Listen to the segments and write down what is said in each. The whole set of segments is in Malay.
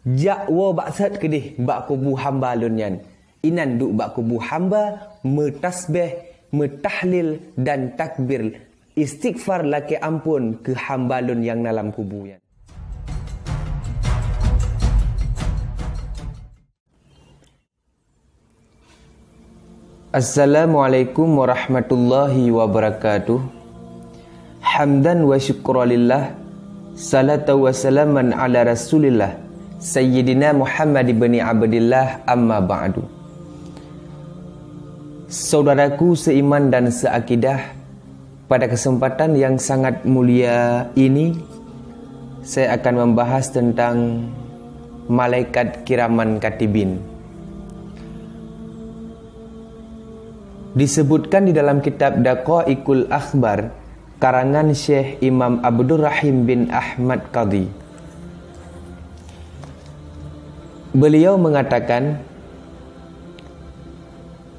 Jak wo baksat kedih bak kubu hamba lunyan. Inan duk bak kubu hamba metasbih, metahlil dan takbir istighfar laki ampun ke hamba lun yang dalam kubu yan. Assalamualaikum warahmatullahi wabarakatuh. Hamdan wa syukralillah, salatu wa salaman ala rasulillah, Sayyidina Muhammad ibn Abdillah, amma ba'du. Saudaraku seiman dan seakidah, pada kesempatan yang sangat mulia ini saya akan membahas tentang malaikat kiraman katibin. Disebutkan di dalam kitab Daqaiqul Akhbar karangan Syekh Imam Abdul Rahim bin Ahmad Qadhi. Beliau mengatakan,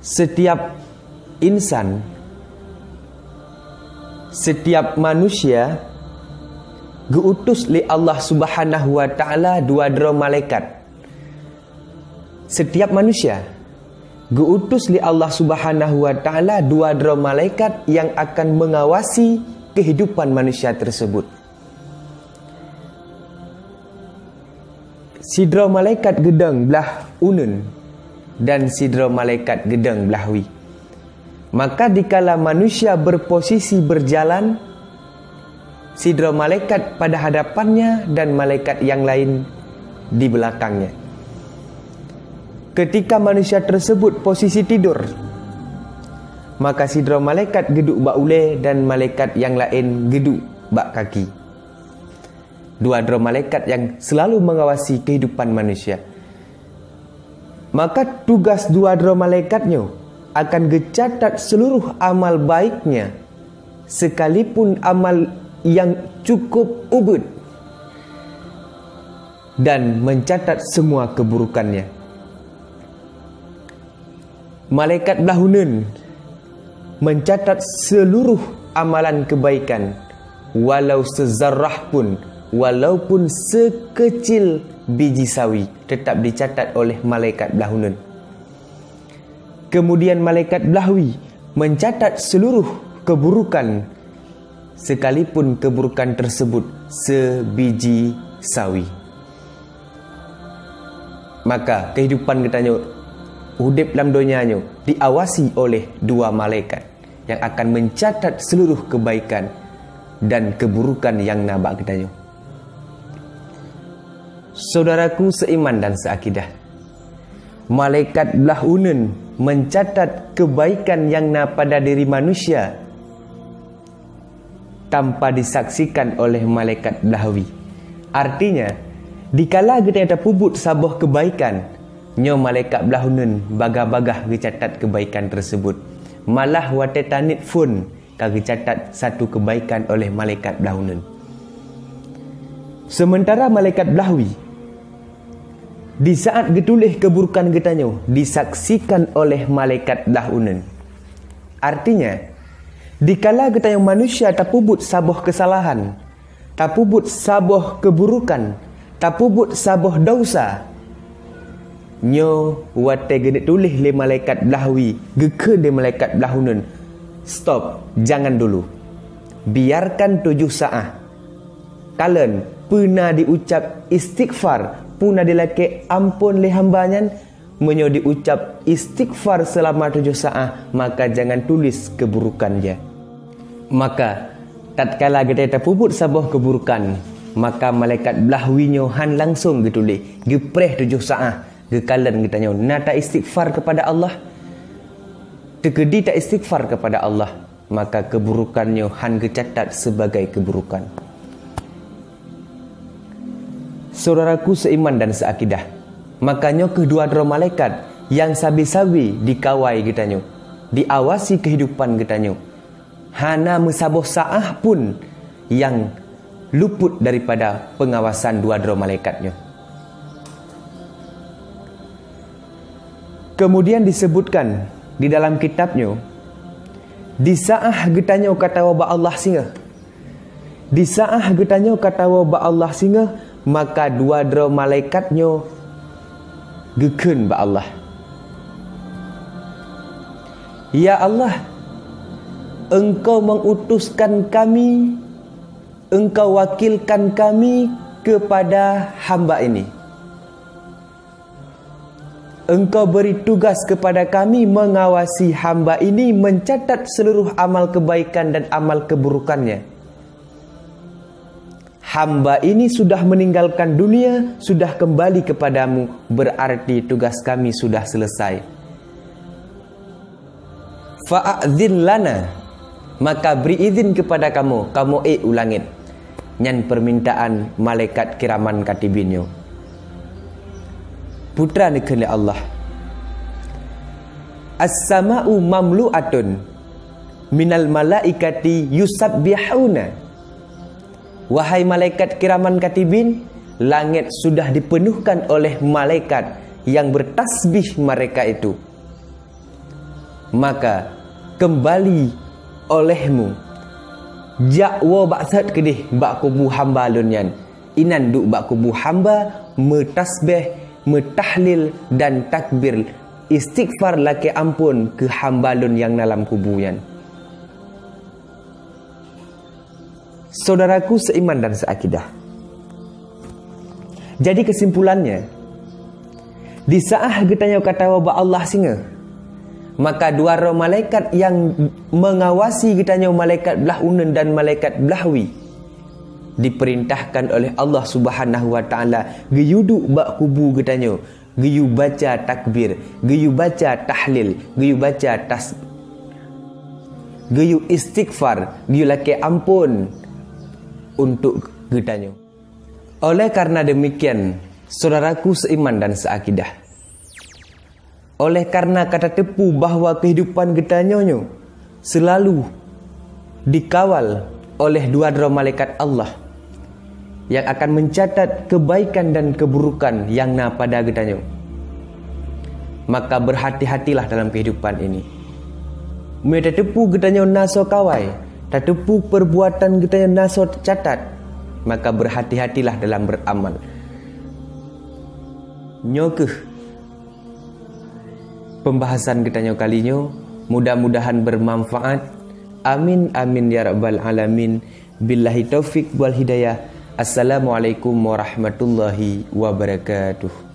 setiap insan, setiap manusia diutus li Allah Subhanahu wa taala dua malaikat. Setiap manusia diutus li Allah Subhanahu wa taala dua malaikat yang akan mengawasi kehidupan manusia tersebut. Sidra malaikat gedang belah unun dan sidra malaikat gedang belah wi. Maka dikala manusia berposisi berjalan, sidra malaikat pada hadapannya dan malaikat yang lain di belakangnya. Ketika manusia tersebut posisi tidur, maka sidra malaikat geduk bak ule dan malaikat yang lain geduk bak kaki. Dua malaikat yang selalu mengawasi kehidupan manusia. Maka tugas dua malaikatnya akan dicatat seluruh amal baiknya, sekalipun amal yang cukup ubud, dan mencatat semua keburukannya. Malaikat belahunun mencatat seluruh amalan kebaikan, walau sezarrah pun, walaupun sekecil biji sawi, tetap dicatat oleh malaikat belahunun. Kemudian malaikat belahwi mencatat seluruh keburukan, sekalipun keburukan tersebut sebiji sawi. Maka kehidupan katanya udip dalam dunianya diawasi oleh dua malaikat yang akan mencatat seluruh kebaikan dan keburukan yang nabak katanya. Saudaraku seiman dan seakidah, malaikat belah unun mencatat kebaikan yang na pada diri manusia tanpa disaksikan oleh malaikat belahwi. Artinya, dikala kita pubut sabah kebaikan, nyo malaikat belahunun bagah-bagah dicatat kebaikan tersebut. Malah watetanit pun kagi catat satu kebaikan oleh malaikat belahunun. Sementara malaikat belahwi, di saat getulih keburukan getanyo disaksikan oleh malaikat belahunun. Artinya, dikala getanyo manusia tapubut sabah kesalahan, tapubut sabah keburukan, tapubut sabah dosa, nyo wate gede tulis le malaikat belahwi geke de malaikat belahunun, stop, jangan dulu, biarkan 7 saat kalian pernah diucap istighfar, puna dilake ampun le hambanya, menyo diucap istighfar selama 7 saat, maka jangan tulis keburukannya. Maka tatkala kita terpubut sabah keburukan, maka malaikat belahwinyo han langsung ditulis gepreh 7 saat gekalan kita nyo nata istighfar kepada Allah, tegedi tak istighfar kepada Allah, maka keburukannya han kecatat sebagai keburukan. Saudaraku seiman dan seakidah, makanya kedua malaikat yang sabi-sabi dikawai kita nyo, diawasi kehidupan kita nyo, hana mesaboh saah pun yang luput daripada pengawasan dua malaikatnya. Kemudian disebutkan di dalam kitabnya, di saah getanyo kata wabak Allah singa, di saah getanyo kata wabak Allah singa, maka dua dera malaikatnya gekeun ba Allah. Ya Allah, Engkau mengutuskan kami, Engkau wakilkan kami kepada hamba ini. Engkau beri tugas kepada kami mengawasi hamba ini, mencatat seluruh amal kebaikan dan amal keburukannya. Hamba ini sudah meninggalkan dunia, sudah kembali kepadamu, berarti tugas kami sudah selesai. Fa'adzin lana, maka beri izin kepada kamu ulangit nyan permintaan malaikat kiraman katibinyo. Putra nikahnya Allah. As-sama'u mamlu'atun minal malaikati yusabbihuna. Wahai malaikat kiraman katibin, langit sudah dipenuhkan oleh malaikat yang bertasbih mereka itu. Maka kembali olehmu jakwa baksat kedih bak kubu hamba lunyan. Inan duk bak kubu hamba metasbih, metahlil dan takbir istighfar laki ampun ke hamba lun yang dalam kubuyan. Saudaraku seiman dan seakidah. Jadi kesimpulannya, di saat kita kata wa Allah singa, maka dua roh malaikat yang mengawasi kitanya, malaikat belah unen dan malaikat belahwi, diperintahkan oleh Allah Subhanahu wa taala geyuduk bak kubu kitanya, geyu baca takbir, geyu baca tahlil, geyu baca geyu istighfar, geyu laki ampun untuk kitanya. Oleh karena demikian, saudaraku seiman dan seakidah, oleh karena kata tepu bahawa kehidupan kitanya selalu dikawal oleh dua roh malaikat Allah yang akan mencatat kebaikan dan keburukan yang na pada kitanya, maka berhati-hatilah dalam kehidupan ini. Mereka tepu kitanya naso kawai, tak tepu perbuatan kitanya naso catat, maka berhati-hatilah dalam beramal. Nyokeh pembahasan kitanya kalinya, mudah-mudahan bermanfaat. Amin amin ya rabbal alamin. Billahi taufik wal hidayah. Assalamualaikum warahmatullahi wabarakatuh.